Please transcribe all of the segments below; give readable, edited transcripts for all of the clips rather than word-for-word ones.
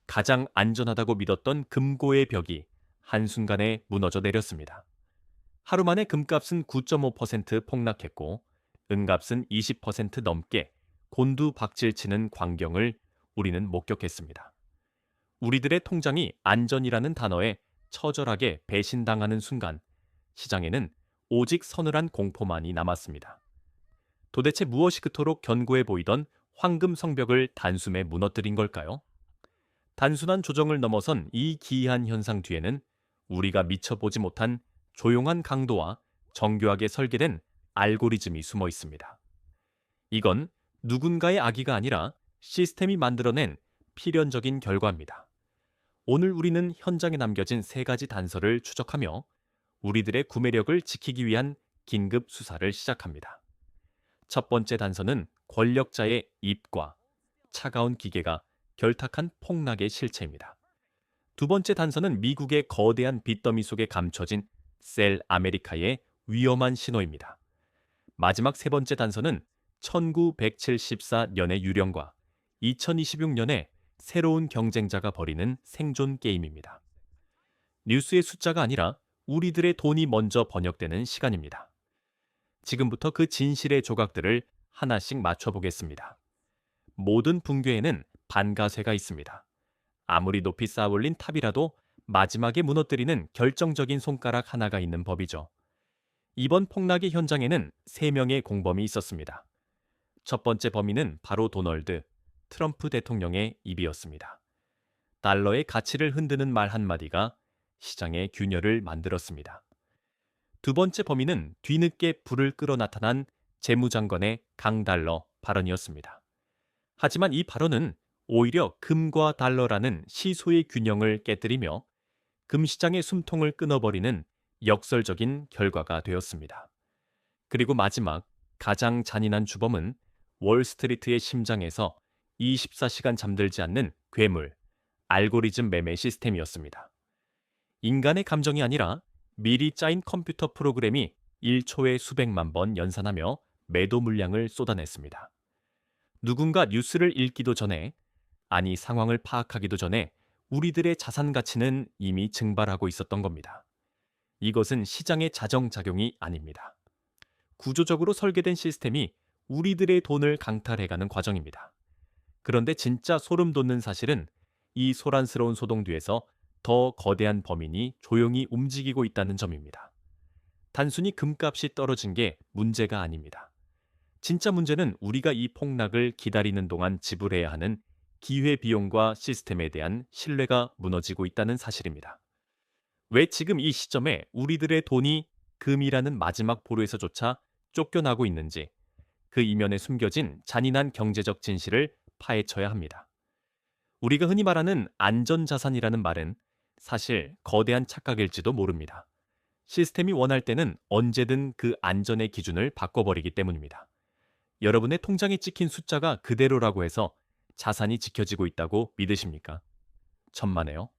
가장 안전하다고 믿었던 금고의 벽이 한순간에 무너져 내렸습니다. 하루 만에 금값은 9.5% 폭락했고 은값은 20% 넘게 곤두박질치는 광경을 우리는 목격했습니다. 우리들의 통장이 안전이라는 단어에 처절하게 배신당하는 순간 시장에는 오직 서늘한 공포만이 남았습니다. 도대체 무엇이 그토록 견고해 보이던 황금 성벽을 단숨에 무너뜨린 걸까요? 단순한 조정을 넘어선 이 기이한 현상 뒤에는 우리가 미처 보지 못한 조용한 강도와 정교하게 설계된 알고리즘이 숨어 있습니다. 이건 누군가의 악의가 아니라 시스템이 만들어낸 필연적인 결과입니다. 오늘 우리는 현장에 남겨진 세 가지 단서를 추적하며 우리들의 구매력을 지키기 위한 긴급 수사를 시작합니다. 첫 번째 단서는 권력자의 입과 차가운 기계가 결탁한 폭락의 실체입니다. 두 번째 단서는 미국의 거대한 빚더미 속에 감춰진 셀 아메리카의 위험한 신호입니다. 마지막 세 번째 단서는 1974년의 유령과 2026년에 새로운 경쟁자가 벌이는 생존 게임입니다. 뉴스의 숫자가 아니라 우리들의 돈이 먼저 번역되는 시간입니다. 지금부터 그 진실의 조각들을 하나씩 맞춰보겠습니다. 모든 붕괴에는 반가쇠가 있습니다. 아무리 높이 쌓아올린 탑이라도 마지막에 무너뜨리는 결정적인 손가락 하나가 있는 법이죠. 이번 폭락의 현장에는 3명의 공범이 있었습니다. 첫 번째 범인은 바로 도널드 트럼프 대통령의 입이었습니다. 달러의 가치를 흔드는 말 한마디가 시장의 균열을 만들었습니다. 두 번째 범인은 뒤늦게 불을 끌어 나타난 재무장관의 강달러 발언이었습니다. 하지만 이 발언은 오히려 금과 달러라는 시소의 균형을 깨뜨리며 금시장의 숨통을 끊어버리는 역설적인 결과가 되었습니다. 그리고 마지막 가장 잔인한 주범은 월스트리트의 심장에서 24시간 잠들지 않는 괴물, 알고리즘 매매 시스템이었습니다. 인간의 감정이 아니라 미리 짜인 컴퓨터 프로그램이 1초에 수백만 번 연산하며 매도 물량을 쏟아냈습니다. 누군가 뉴스를 읽기도 전에, 아니 상황을 파악하기도 전에 우리들의 자산 가치는 이미 증발하고 있었던 겁니다. 이것은 시장의 자정작용이 아닙니다. 구조적으로 설계된 시스템이 우리들의 돈을 강탈해가는 과정입니다. 그런데 진짜 소름 돋는 사실은 이 소란스러운 소동 뒤에서 더 거대한 범인이 조용히 움직이고 있다는 점입니다. 단순히 금값이 떨어진 게 문제가 아닙니다. 진짜 문제는 우리가 이 폭락을 기다리는 동안 지불해야 하는 기회비용과 시스템에 대한 신뢰가 무너지고 있다는 사실입니다. 왜 지금 이 시점에 우리들의 돈이 금이라는 마지막 보루에서조차 쫓겨나고 있는지 그 이면에 숨겨진 잔인한 경제적 진실을 파헤쳐야 합니다. 우리가 흔히 말하는 안전자산이라는 말은 사실 거대한 착각일지도 모릅니다. 시스템이 원할 때는 언제든 그 안전의 기준을 바꿔버리기 때문입니다. 여러분의 통장에 찍힌 숫자가 그대로라고 해서 자산이 지켜지고 있다고 믿으십니까? 천만에요.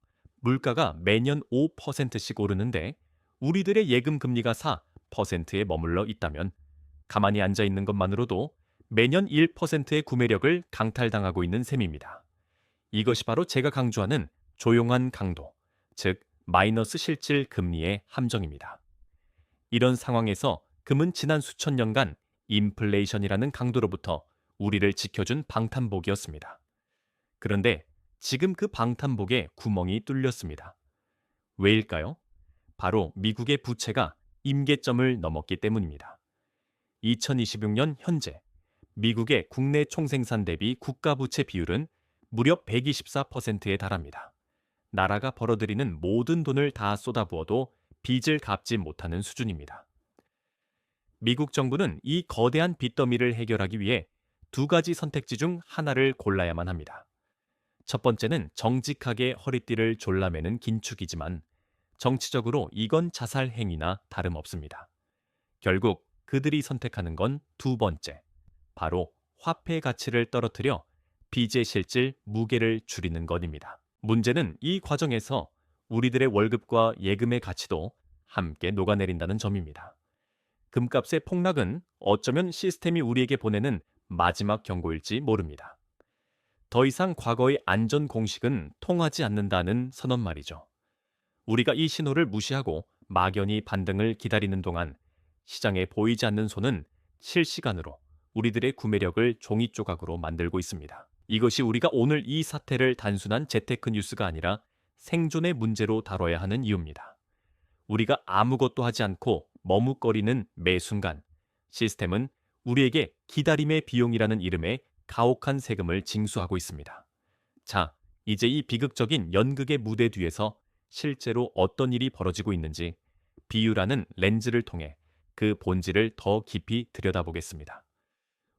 물가가 매년 5%씩 오르는데 우리들의 예금 금리가 4%에 머물러 있다면 가만히 앉아 있는 것만으로도 매년 1%의 구매력을 강탈당하고 있는 셈입니다. 이것이 바로 제가 강조하는 조용한 강도, 즉 마이너스 실질 금리의 함정입니다. 이런 상황에서 금은 지난 수천 년간 인플레이션이라는 강도로부터 우리를 지켜준 방탄복이었습니다. 그런데 지금 그 방탄복에 구멍이 뚫렸습니다. 왜일까요? 바로 미국의 부채가 임계점을 넘었기 때문입니다. 2026년 현재 미국의 국내 총생산 대비 국가부채 비율은 무려 124%에 달합니다. 나라가 벌어들이는 모든 돈을 다 쏟아부어도 빚을 갚지 못하는 수준입니다. 미국 정부는 이 거대한 빚더미를 해결하기 위해 두 가지 선택지 중 하나를 골라야만 합니다. 첫 번째는 정직하게 허리띠를 졸라매는 긴축이지만 정치적으로 이건 자살 행위나 다름없습니다. 결국 그들이 선택하는 건 두 번째, 바로 화폐 가치를 떨어뜨려 빚의 실질 무게를 줄이는 것입니다. 문제는 이 과정에서 우리들의 월급과 예금의 가치도 함께 녹아내린다는 점입니다. 금값의 폭락은 어쩌면 시스템이 우리에게 보내는 마지막 경고일지 모릅니다. 더 이상 과거의 안전 공식은 통하지 않는다는 선언 말이죠. 우리가 이 신호를 무시하고 막연히 반등을 기다리는 동안 시장에 보이지 않는 손은 실시간으로 우리들의 구매력을 종이 조각으로 만들고 있습니다. 이것이 우리가 오늘 이 사태를 단순한 재테크 뉴스가 아니라 생존의 문제로 다뤄야 하는 이유입니다. 우리가 아무것도 하지 않고 머뭇거리는 매 순간 시스템은 우리에게 기다림의 비용이라는 이름의 가혹한 세금을 징수하고 있습니다. 자, 이제 이 비극적인 연극의 무대 뒤에서 실제로 어떤 일이 벌어지고 있는지 비유라는 렌즈를 통해 그 본질을 더 깊이 들여다보겠습니다.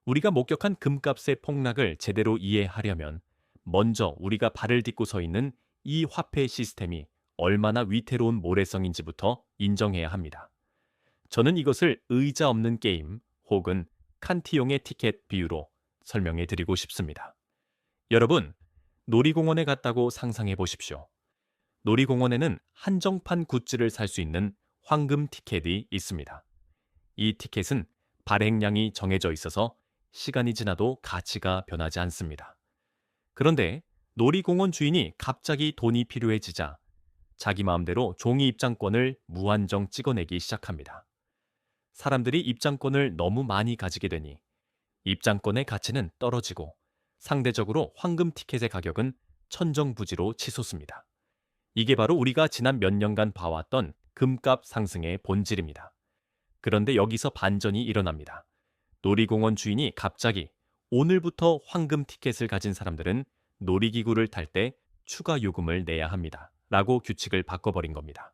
우리가 목격한 금값의 폭락을 제대로 이해하려면 먼저 우리가 발을 딛고 서 있는 이 화폐 시스템이 얼마나 위태로운 모래성인지부터 인정해야 합니다. 저는 이것을 의자 없는 게임 혹은 칸티용의 티켓 비유로 설명해 드리고 싶습니다. 여러분, 놀이공원에 갔다고 상상해 보십시오. 놀이공원에는 한정판 굿즈를 살 수 있는 황금 티켓이 있습니다. 이 티켓은 발행량이 정해져 있어서 시간이 지나도 가치가 변하지 않습니다. 그런데 놀이공원 주인이 갑자기 돈이 필요해지자 자기 마음대로 종이 입장권을 무한정 찍어내기 시작합니다. 사람들이 입장권을 너무 많이 가지게 되니 입장권의 가치는 떨어지고 상대적으로 황금 티켓의 가격은 천정부지로 치솟습니다. 이게 바로 우리가 지난 몇 년간 봐왔던 금값 상승의 본질입니다. 그런데 여기서 반전이 일어납니다. 놀이공원 주인이 갑자기 오늘부터 황금 티켓을 가진 사람들은 놀이기구를 탈 때 추가 요금을 내야 합니다. 라고 규칙을 바꿔버린 겁니다.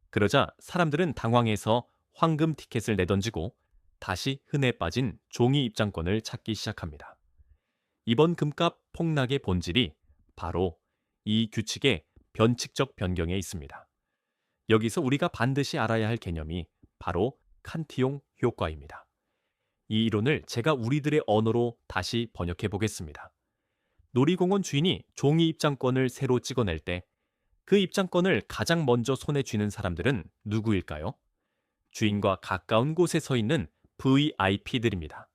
그러자 사람들은 당황해서 황금 티켓을 내던지고 다시 흔해 빠진 종이 입장권을 찾기 시작합니다. 이번 금값 폭락의 본질이 바로 이 규칙의 변칙적 변경에 있습니다. 여기서 우리가 반드시 알아야 할 개념이 바로 칸티용 효과입니다. 이 이론을 제가 우리들의 언어로 다시 번역해 보겠습니다. 놀이공원 주인이 종이 입장권을 새로 찍어낼 때 그 입장권을 가장 먼저 손에 쥐는 사람들은 누구일까요? 주인과 가까운 곳에 서 있는 VIP들입니다.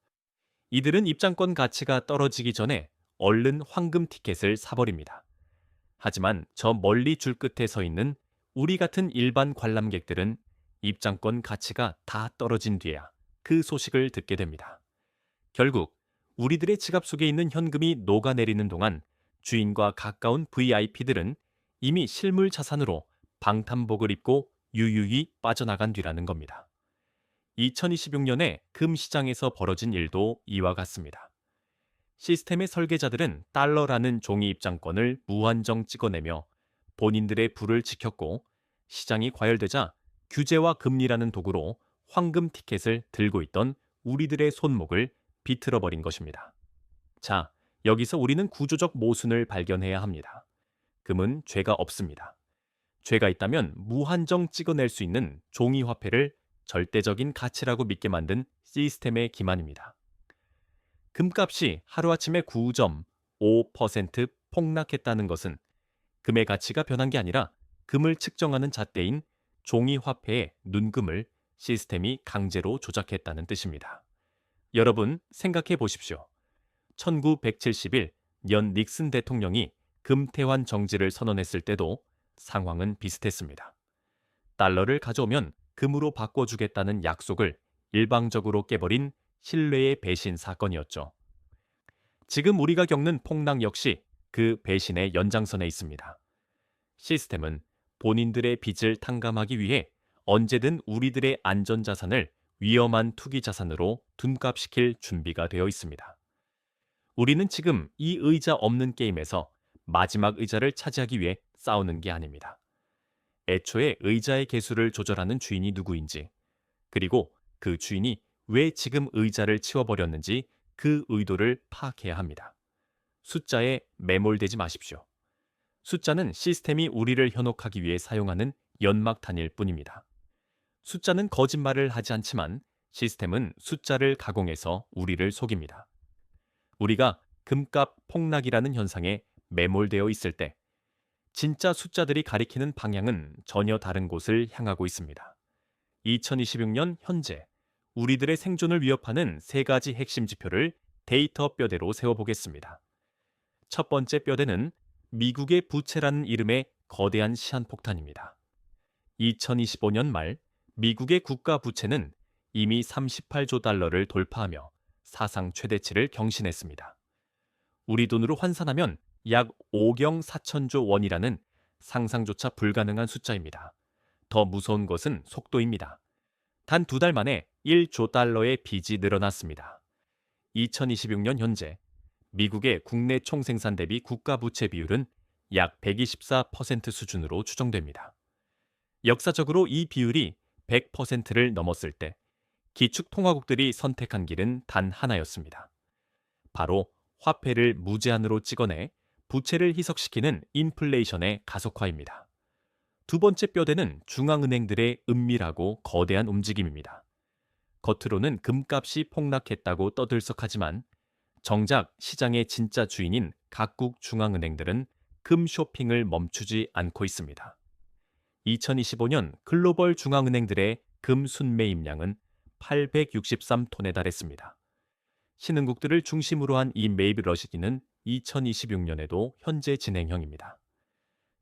이들은 입장권 가치가 떨어지기 전에 얼른 황금 티켓을 사버립니다. 하지만 저 멀리 줄 끝에 서 있는 우리 같은 일반 관람객들은 입장권 가치가 다 떨어진 뒤에야 그 소식을 듣게 됩니다. 결국 우리들의 지갑 속에 있는 현금이 녹아내리는 동안 주인과 가까운 VIP들은 이미 실물 자산으로 방탄복을 입고 유유히 빠져나간 뒤라는 겁니다. 2026년에 금 시장에서 벌어진 일도 이와 같습니다. 시스템의 설계자들은 달러라는 종이 입장권을 무한정 찍어내며 본인들의 부를 지켰고 시장이 과열되자 규제와 금리라는 도구로 황금 티켓을 들고 있던 우리들의 손목을 비틀어버린 것입니다. 자, 여기서 우리는 구조적 모순을 발견해야 합니다. 금은 죄가 없습니다. 죄가 있다면 무한정 찍어낼 수 있는 종이 화폐를 절대적인 가치라고 믿게 만든 시스템의 기만입니다. 금값이 하루아침에 9.5% 폭락했다는 것은 금의 가치가 변한 게 아니라 금을 측정하는 잣대인 종이 화폐의 눈금을 시스템이 강제로 조작했다는 뜻입니다. 여러분 생각해 보십시오. 1971 연 닉슨 대통령이 금태환 정지를 선언했을 때도 상황은 비슷했습니다. 달러를 가져오면 금으로 바꿔주겠다는 약속을 일방적으로 깨버린 신뢰의 배신 사건이었죠. 지금 우리가 겪는 폭락 역시 그 배신의 연장선에 있습니다. 시스템은 본인들의 빚을 탕감하기 위해 언제든 우리들의 안전자산을 위험한 투기자산으로 둔갑시킬 준비가 되어 있습니다. 우리는 지금 이 의자 없는 게임에서 마지막 의자를 차지하기 위해 싸우는 게 아닙니다. 애초에 의자의 개수를 조절하는 주인이 누구인지, 그리고 그 주인이 왜 지금 의자를 치워버렸는지 그 의도를 파악해야 합니다. 숫자에 매몰되지 마십시오. 숫자는 시스템이 우리를 현혹하기 위해 사용하는 연막탄일 뿐입니다. 숫자는 거짓말을 하지 않지만 시스템은 숫자를 가공해서 우리를 속입니다. 우리가 금값 폭락이라는 현상에 매몰되어 있을 때 진짜 숫자들이 가리키는 방향은 전혀 다른 곳을 향하고 있습니다. 2026년 현재 우리들의 생존을 위협하는 세 가지 핵심 지표를 데이터 뼈대로 세워보겠습니다. 첫 번째 뼈대는 미국의 부채라는 이름의 거대한 시한폭탄입니다. 2025년 말 미국의 국가 부채는 이미 38조 달러를 돌파하며 사상 최대치를 경신했습니다. 우리 돈으로 환산하면 약 5경 4천조 원이라는 상상조차 불가능한 숫자입니다. 더 무서운 것은 속도입니다. 단 2달 만에 1조 달러의 빚이 늘어났습니다. 2026년 현재 미국의 국내 총생산 대비 국가 부채 비율은 약 124% 수준으로 추정됩니다. 역사적으로 이 비율이 100%를 넘었을 때 기축통화국들이 선택한 길은 단 하나였습니다. 바로 화폐를 무제한으로 찍어내 부채를 희석시키는 인플레이션의 가속화입니다. 두 번째 뼈대는 중앙은행들의 은밀하고 거대한 움직임입니다. 겉으로는 금값이 폭락했다고 떠들썩하지만 정작 시장의 진짜 주인인 각국 중앙은행들은 금 쇼핑을 멈추지 않고 있습니다. 2025년 글로벌 중앙은행들의 금 순매입량은 863톤에 달했습니다. 신흥국들을 중심으로 한 이 매입 러시기는 2026년에도 현재 진행형입니다.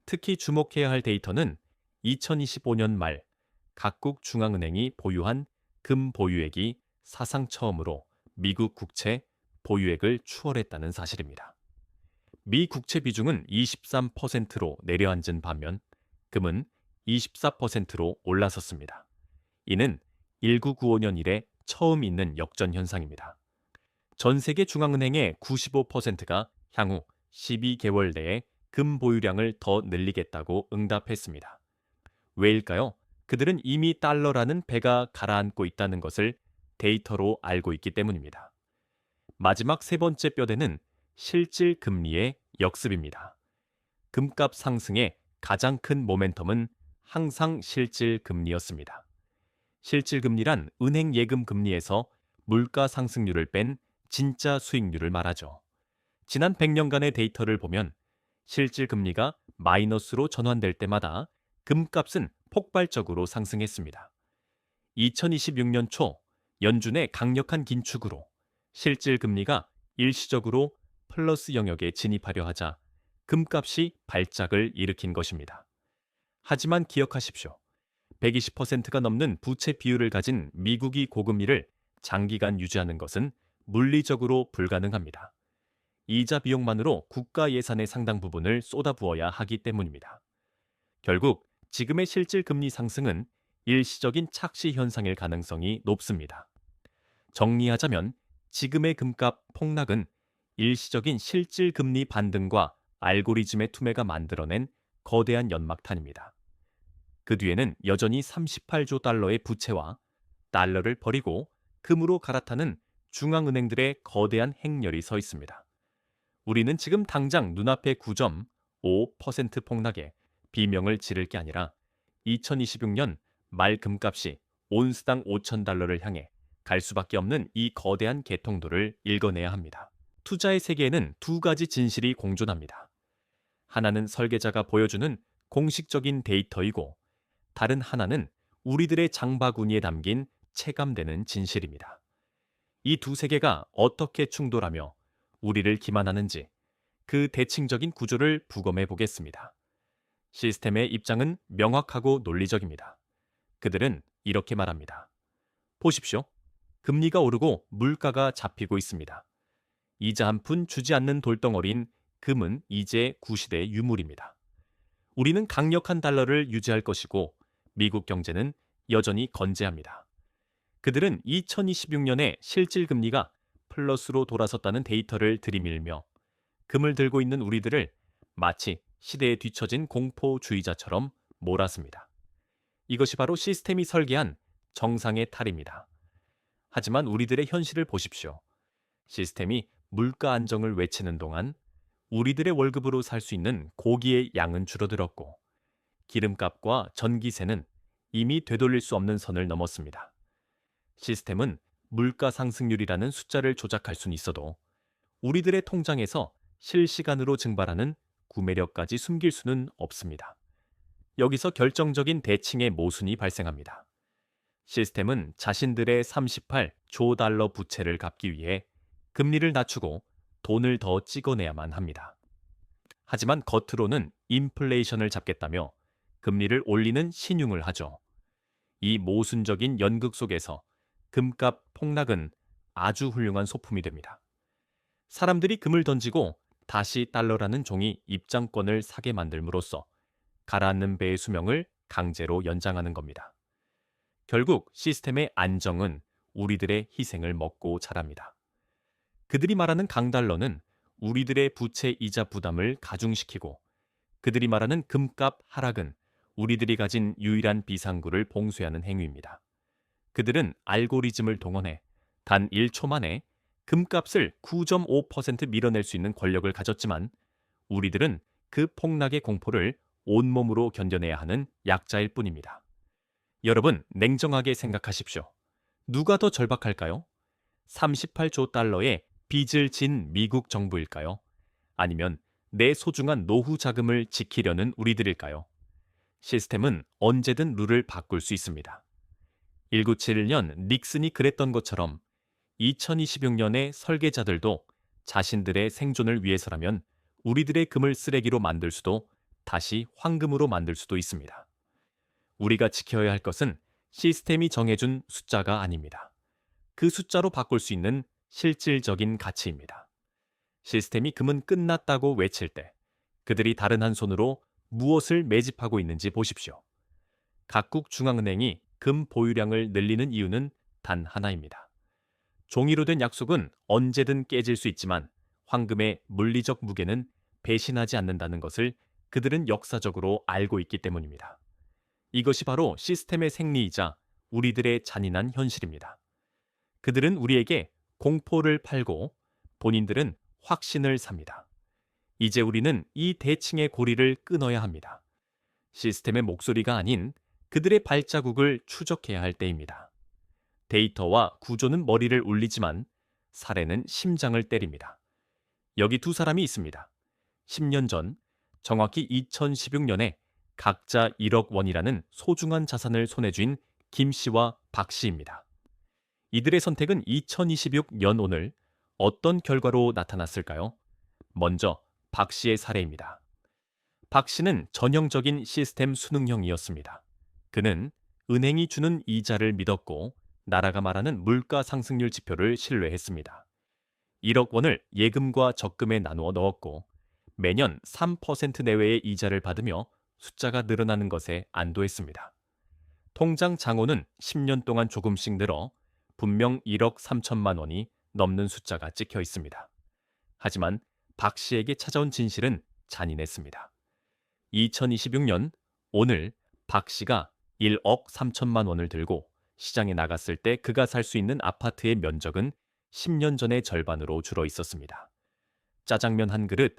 특히 주목해야 할 데이터는 2025년 말 각국 중앙은행이 보유한 금 보유액이 사상 처음으로 미국 국채 보유액을 추월했다는 사실입니다. 미 국채 비중은 23%로 내려앉은 반면 금은 24%로 올라섰습니다. 이는 1995년 이래 처음 있는 역전 현상입니다. 전 세계 중앙은행의 95%가 향후 12개월 내에 금 보유량을 더 늘리겠다고 응답했습니다. 왜일까요? 그들은 이미 달러라는 배가 가라앉고 있다는 것을 데이터로 알고 있기 때문입니다. 마지막 세 번째 뼈대는 실질 금리의 역습입니다. 금값 상승의 가장 큰 모멘텀은 항상 실질 금리였습니다. 실질 금리란 은행 예금 금리에서 물가 상승률을 뺀 진짜 수익률을 말하죠. 지난 100년간의 데이터를 보면 실질 금리가 마이너스로 전환될 때마다 금값은 폭발적으로 상승했습니다. 2026년 초 연준의 강력한 긴축으로 실질 금리가 일시적으로 플러스 영역에 진입하려 하자 금값이 발작을 일으킨 것입니다. 하지만 기억하십시오. 120%가 넘는 부채 비율을 가진 미국이 고금리를 장기간 유지하는 것은 물리적으로 불가능합니다. 이자 비용만으로 국가 예산의 상당 부분을 쏟아부어야 하기 때문입니다. 결국 지금의 실질 금리 상승은 일시적인 착시 현상일 가능성이 높습니다. 정리하자면 지금의 금값 폭락은 일시적인 실질 금리 반등과 알고리즘의 투매가 만들어낸 거대한 연막탄입니다. 그 뒤에는 여전히 38조 달러의 부채와 달러를 버리고 금으로 갈아타는 중앙은행들의 거대한 행렬이 서 있습니다. 우리는 지금 당장 눈앞의 9.5% 폭락에 비명을 지를 게 아니라 2026년 말 금값이 온스당 5,000달러를 향해 갈 수밖에 없는 이 거대한 개통도를 읽어내야 합니다. 투자의 세계에는 두 가지 진실이 공존합니다. 하나는 설계자가 보여주는 공식적인 데이터이고 다른 하나는 우리들의 장바구니에 담긴 체감되는 진실입니다. 이 두 세계가 어떻게 충돌하며 우리를 기만하는지 그 대칭적인 구조를 부검해 보겠습니다. 시스템의 입장은 명확하고 논리적입니다. 그들은 이렇게 말합니다. 보십시오. 금리가 오르고 물가가 잡히고 있습니다. 이자 한 푼 주지 않는 돌덩어리인 금은 이제 구시대의 유물입니다. 우리는 강력한 달러를 유지할 것이고 미국 경제는 여전히 건재합니다. 그들은 2026년에 실질 금리가 플러스로 돌아섰다는 데이터를 들이밀며 금을 들고 있는 우리들을 마치 시대에 뒤처진 공포주의자처럼 몰았습니다. 이것이 바로 시스템이 설계한 정상의 탈입니다. 하지만 우리들의 현실을 보십시오. 시스템이 물가 안정을 외치는 동안 우리들의 월급으로 살 수 있는 고기의 양은 줄어들었고 기름값과 전기세는 이미 되돌릴 수 없는 선을 넘었습니다. 시스템은 물가 상승률이라는 숫자를 조작할 수는 있어도 우리들의 통장에서 실시간으로 증발하는 구매력까지 숨길 수는 없습니다. 여기서 결정적인 대칭의 모순이 발생합니다. 시스템은 자신들의 38조 달러 부채를 갚기 위해 금리를 낮추고 돈을 더 찍어내야만 합니다. 하지만 겉으로는 인플레이션을 잡겠다며 금리를 올리는 신용을 하죠. 이 모순적인 연극 속에서 금값 폭락은 아주 훌륭한 소품이 됩니다. 사람들이 금을 던지고 다시 달러라는 종이 입장권을 사게 만들므로써 가라앉는 배의 수명을 강제로 연장하는 겁니다. 결국 시스템의 안정은 우리들의 희생을 먹고 자랍니다. 그들이 말하는 강달러는 우리들의 부채 이자 부담을 가중시키고 그들이 말하는 금값 하락은 우리들이 가진 유일한 비상구를 봉쇄하는 행위입니다. 그들은 알고리즘을 동원해 단 1초 만에 금값을 9.5% 밀어낼 수 있는 권력을 가졌지만 우리들은 그 폭락의 공포를 온몸으로 견뎌내야 하는 약자일 뿐입니다. 여러분, 냉정하게 생각하십시오. 누가 더 절박할까요? 38조 달러의 빚을 진 미국 정부일까요? 아니면 내 소중한 노후 자금을 지키려는 우리들일까요? 시스템은 언제든 룰을 바꿀 수 있습니다. 1971년 닉슨이 그랬던 것처럼 2026년의 설계자들도 자신들의 생존을 위해서라면 우리들의 금을 쓰레기로 만들 수도 다시 황금으로 만들 수도 있습니다. 우리가 지켜야 할 것은 시스템이 정해준 숫자가 아닙니다. 그 숫자로 바꿀 수 있는 실질적인 가치입니다. 시스템이 금은 끝났다고 외칠 때 그들이 다른 한 손으로 무엇을 매집하고 있는지 보십시오. 각국 중앙은행이 금 보유량을 늘리는 이유는 단 하나입니다. 종이로 된 약속은 언제든 깨질 수 있지만 황금의 물리적 무게는 배신하지 않는다는 것을 그들은 역사적으로 알고 있기 때문입니다. 이것이 바로 시스템의 생리이자 우리들의 잔인한 현실입니다. 그들은 우리에게 공포를 팔고 본인들은 확신을 삽니다. 이제 우리는 이 대칭의 고리를 끊어야 합니다. 시스템의 목소리가 아닌 그들의 발자국을 추적해야 할 때입니다. 데이터와 구조는 머리를 울리지만 사례는 심장을 때립니다. 여기 두 사람이 있습니다. 10년 전, 정확히 2016년에 각자 1억 원이라는 소중한 자산을 손에 쥔 김 씨와 박 씨입니다. 이들의 선택은 2026년 오늘 어떤 결과로 나타났을까요? 먼저 박 씨의 사례입니다. 박 씨는 전형적인 시스템 수능형이었습니다. 그는 은행이 주는 이자를 믿었고 나라가 말하는 물가 상승률 지표를 신뢰했습니다. 1억 원을 예금과 적금에 나누어 넣었고 매년 3% 내외의 이자를 받으며 숫자가 늘어나는 것에 안도했습니다. 통장 잔고는 10년 동안 조금씩 늘어 분명 1억 3천만 원이 넘는 숫자가 찍혀 있습니다. 하지만 박 씨에게 찾아온 진실은 잔인했습니다. 2026년 오늘 박 씨가 1억 3천만 원을 들고 시장에 나갔을 때 그가 살 수 있는 아파트의 면적은 10년 전의 절반으로 줄어 있었습니다. 짜장면 한 그릇,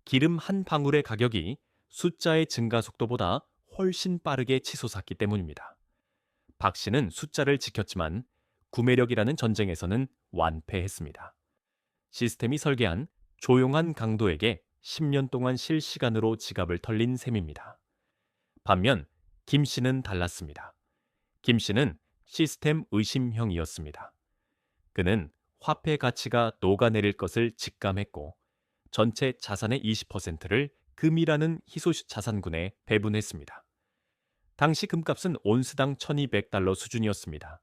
기름 한 방울의 가격이 숫자의 증가 속도보다 훨씬 빠르게 치솟았기 때문입니다. 박 씨는 숫자를 지켰지만 구매력이라는 전쟁에서는 완패했습니다. 시스템이 설계한 조용한 강도에게 10년 동안 실시간으로 지갑을 털린 셈입니다. 반면 김 씨는 달랐습니다. 김 씨는 시스템 의심형이었습니다. 그는 화폐 가치가 녹아내릴 것을 직감했고 전체 자산의 20%를 금이라는 희소식 자산군에 배분했습니다. 당시 금값은 온스당 1200달러 수준이었습니다.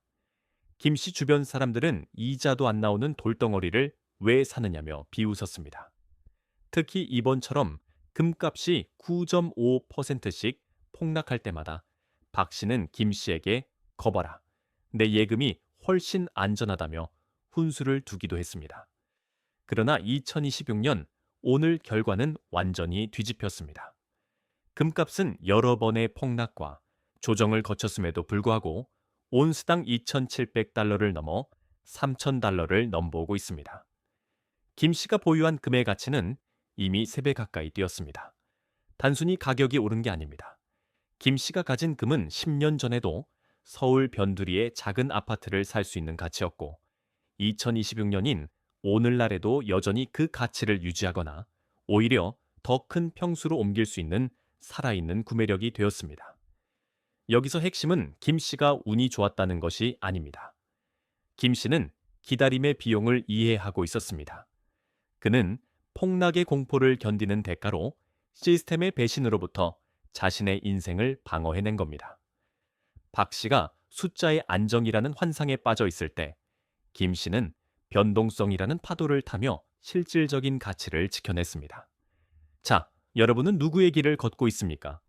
김 씨 주변 사람들은 이자도 안 나오는 돌덩어리를 왜 사느냐며 비웃었습니다. 특히 이번처럼 금값이 9.5%씩 폭락할 때마다 박 씨는 김 씨에게 거봐라, 내 예금이 훨씬 안전하다며 훈수를 두기도 했습니다. 그러나 2026년 오늘 결과는 완전히 뒤집혔습니다. 금값은 여러 번의 폭락과 조정을 거쳤음에도 불구하고 온스당 2,700달러를 넘어 3,000달러를 넘보고 있습니다. 김 씨가 보유한 금의 가치는 이미 3배 가까이 뛰었습니다. 단순히 가격이 오른 게 아닙니다. 김 씨가 가진 금은 10년 전에도 서울 변두리의 작은 아파트를 살 수 있는 가치였고 2026년인 오늘날에도 여전히 그 가치를 유지하거나 오히려 더 큰 평수로 옮길 수 있는 살아있는 구매력이 되었습니다. 여기서 핵심은 김 씨가 운이 좋았다는 것이 아닙니다. 김 씨는 기다림의 비용을 이해하고 있었습니다. 그는 폭락의 공포를 견디는 대가로 시스템의 배신으로부터 자신의 인생을 방어해낸 겁니다. 박 씨가 숫자의 안정이라는 환상에 빠져 있을 때, 김 씨는 변동성이라는 파도를 타며 실질적인 가치를 지켜냈습니다. 자, 여러분은 누구의 길을 걷고 있습니까?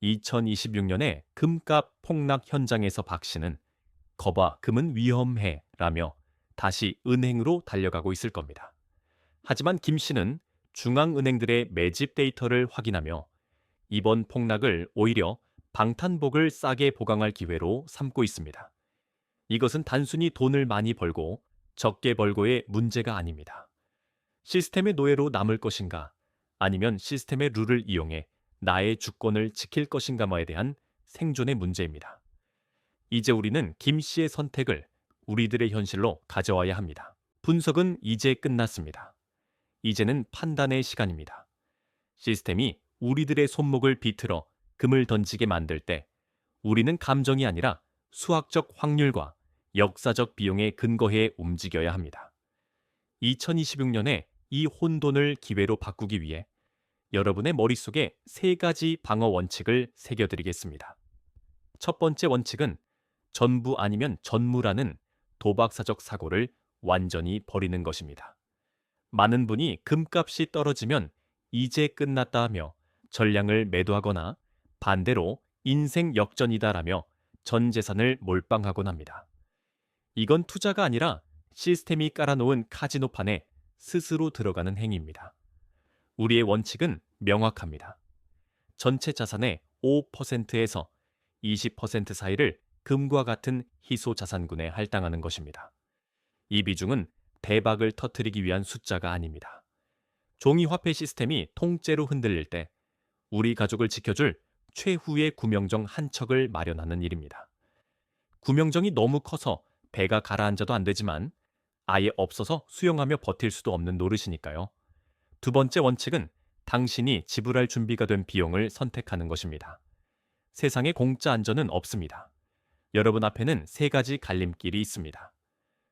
2026년에 금값 폭락 현장에서 박 씨는 거봐, 금은 위험해 라며 다시 은행으로 달려가고 있을 겁니다. 하지만 김 씨는 중앙은행들의 매집 데이터를 확인하며 이번 폭락을 오히려 방탄복을 싸게 보강할 기회로 삼고 있습니다. 이것은 단순히 돈을 많이 벌고 적게 벌고의 문제가 아닙니다. 시스템의 노예로 남을 것인가, 아니면 시스템의 룰을 이용해 나의 주권을 지킬 것인가에 대한 생존의 문제입니다. 이제 우리는 김 씨의 선택을 우리들의 현실로 가져와야 합니다. 분석은 이제 끝났습니다. 이제는 판단의 시간입니다. 시스템이 우리들의 손목을 비틀어 금을 던지게 만들 때 우리는 감정이 아니라 수학적 확률과 역사적 비용에 근거해 움직여야 합니다. 2026년에 이 혼돈을 기회로 바꾸기 위해 여러분의 머릿속에 3가지 방어 원칙을 새겨드리겠습니다. 첫 번째 원칙은 전부 아니면 전무라는 도박사적 사고를 완전히 버리는 것입니다. 많은 분이 금값이 떨어지면 이제 끝났다 하며 전량을 매도하거나 반대로 인생 역전이다라며 전 재산을 몰빵하곤 합니다. 이건 투자가 아니라 시스템이 깔아놓은 카지노판에 스스로 들어가는 행위입니다. 우리의 원칙은 명확합니다. 전체 자산의 5%에서 20% 사이를 금과 같은 희소 자산군에 할당하는 것입니다. 이 비중은 대박을 터뜨리기 위한 숫자가 아닙니다. 종이화폐 시스템이 통째로 흔들릴 때 우리 가족을 지켜줄 최후의 구명정 한 척을 마련하는 일입니다. 구명정이 너무 커서 배가 가라앉아도 안 되지만 아예 없어서 수영하며 버틸 수도 없는 노릇이니까요. 두 번째 원칙은 당신이 지불할 준비가 된 비용을 선택하는 것입니다. 세상에 공짜 안전은 없습니다. 여러분 앞에는 3가지 갈림길이 있습니다.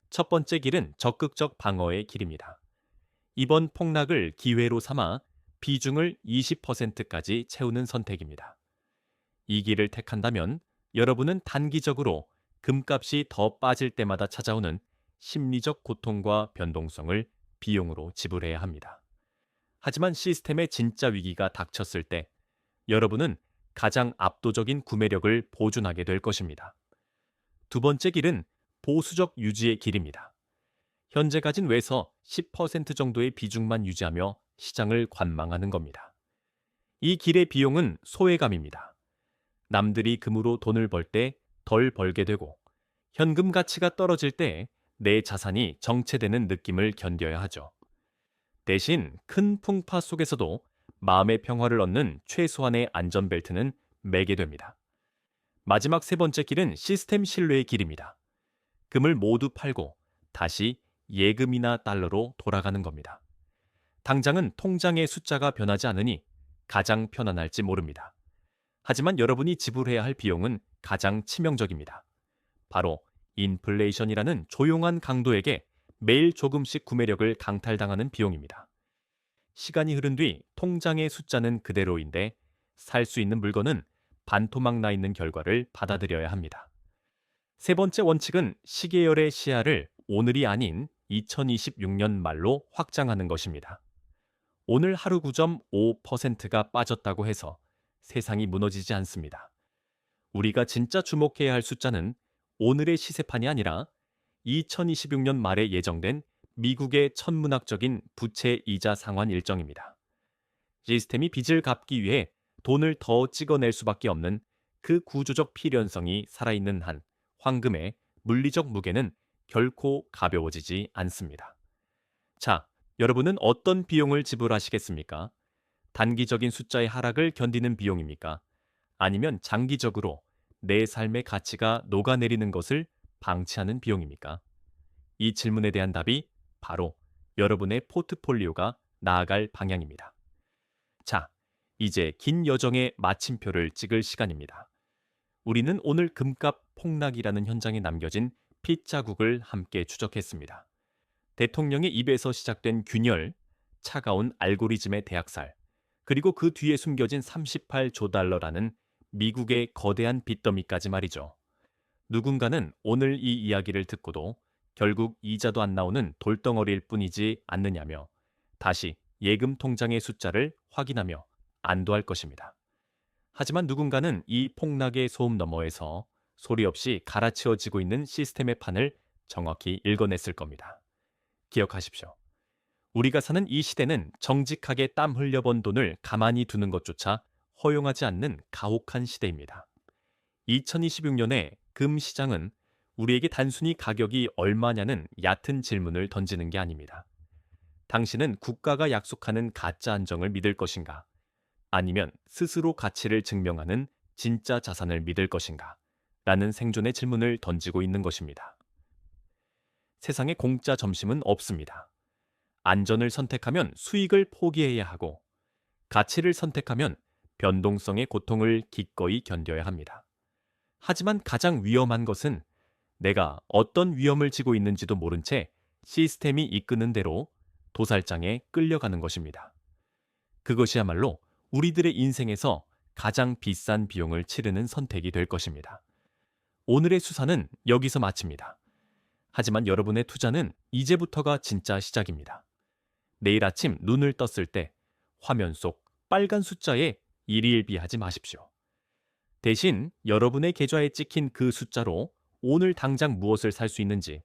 첫 번째 길은 적극적 방어의 길입니다. 이번 폭락을 기회로 삼아 비중을 20%까지 채우는 선택입니다. 이 길을 택한다면 여러분은 단기적으로 금값이 더 빠질 때마다 찾아오는 심리적 고통과 변동성을 비용으로 지불해야 합니다. 하지만 시스템의 진짜 위기가 닥쳤을 때 여러분은 가장 압도적인 구매력을 보존하게 될 것입니다. 두 번째 길은 보수적 유지의 길입니다. 현재 가진 외서 10% 정도의 비중만 유지하며 시장을 관망하는 겁니다. 이 길의 비용은 소외감입니다. 남들이 금으로 돈을 벌 때 덜 벌게 되고 현금 가치가 떨어질 때 내 자산이 정체되는 느낌을 견뎌야 하죠. 대신 큰 풍파 속에서도 마음의 평화를 얻는 최소한의 안전벨트는 매게 됩니다. 마지막 3번째 길은 시스템 신뢰의 길입니다. 금을 모두 팔고 다시 예금이나 달러로 돌아가는 겁니다. 당장은 통장의 숫자가 변하지 않으니 가장 편안할지 모릅니다. 하지만 여러분이 지불해야 할 비용은 가장 치명적입니다. 바로 인플레이션이라는 조용한 강도에게 매일 조금씩 구매력을 강탈당하는 비용입니다. 시간이 흐른 뒤 통장의 숫자는 그대로인데 살 수 있는 물건은 반토막 나 있는 결과를 받아들여야 합니다. 3번째 원칙은 시계열의 시야를 오늘이 아닌 2026년 말로 확장하는 것입니다. 오늘 하루 9.5%가 빠졌다고 해서 세상이 무너지지 않습니다. 우리가 진짜 주목해야 할 숫자는 오늘의 시세판이 아니라 2026년 말에 예정된 미국의 천문학적인 부채 이자 상환 일정입니다. 시스템이 빚을 갚기 위해 돈을 더 찍어낼 수밖에 없는 그 구조적 필연성이 살아있는 한 황금의 물리적 무게는 결코 가벼워지지 않습니다. 자, 여러분은 어떤 비용을 지불하시겠습니까? 단기적인 숫자의 하락을 견디는 비용입니까? 아니면 장기적으로 내 삶의 가치가 녹아내리는 것을 방치하는 비용입니까? 이 질문에 대한 답이 바로 여러분의 포트폴리오가 나아갈 방향입니다. 자, 이제 긴 여정의 마침표를 찍을 시간입니다. 우리는 오늘 금값 폭락이라는 현장에 남겨진 핏자국을 함께 추적했습니다. 대통령의 입에서 시작된 균열, 차가운 알고리즘의 대학살, 그리고 그 뒤에 숨겨진 38조 달러라는 미국의 거대한 빚더미까지 말이죠. 누군가는 오늘 이 이야기를 듣고도 결국 이자도 안 나오는 돌덩어리일 뿐이지 않느냐며 다시 예금 통장의 숫자를 확인하며 안도할 것입니다. 하지만 누군가는 이 폭락의 소음 너머에서 소리 없이 갈아치워지고 있는 시스템의 판을 정확히 읽어냈을 겁니다. 기억하십시오. 우리가 사는 이 시대는 정직하게 땀 흘려번 돈을 가만히 두는 것조차 허용하지 않는 가혹한 시대입니다. 2026년에 금 시장은 우리에게 단순히 가격이 얼마냐는 얕은 질문을 던지는 게 아닙니다. 당신은 국가가 약속하는 가짜 안정을 믿을 것인가? 아니면 스스로 가치를 증명하는 진짜 자산을 믿을 것인가? 라는 생존의 질문을 던지고 있는 것입니다. 세상에 공짜 점심은 없습니다. 안전을 선택하면 수익을 포기해야 하고, 가치를 선택하면 변동성의 고통을 기꺼이 견뎌야 합니다. 하지만 가장 위험한 것은 내가 어떤 위험을 지고 있는지도 모른 채 시스템이 이끄는 대로 도살장에 끌려가는 것입니다. 그것이야말로 우리들의 인생에서 가장 비싼 비용을 치르는 선택이 될 것입니다. 오늘의 수사는 여기서 마칩니다. 하지만 여러분의 투자는 이제부터가 진짜 시작입니다. 내일 아침 눈을 떴을 때 화면 속 빨간 숫자에 일희일비하지 마십시오. 대신 여러분의 계좌에 찍힌 그 숫자로 오늘 당장 무엇을 살 수 있는지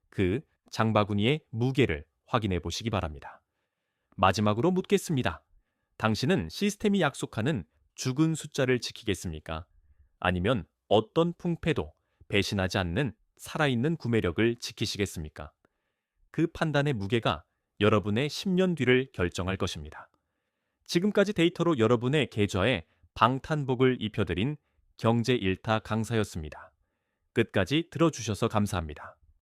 그 장바구니의 무게를 확인해 보시기 바랍니다. 마지막으로 묻겠습니다. 당신은 시스템이 약속하는 죽은 숫자를 지키겠습니까? 아니면 어떤 풍패도 배신하지 않는 살아있는 구매력을 지키시겠습니까? 그 판단의 무게가 여러분의 10년 뒤를 결정할 것입니다. 지금까지 데이터로 여러분의 계좌에 방탄복을 입혀드린 경제 일타 강사였습니다. 끝까지 들어주셔서 감사합니다.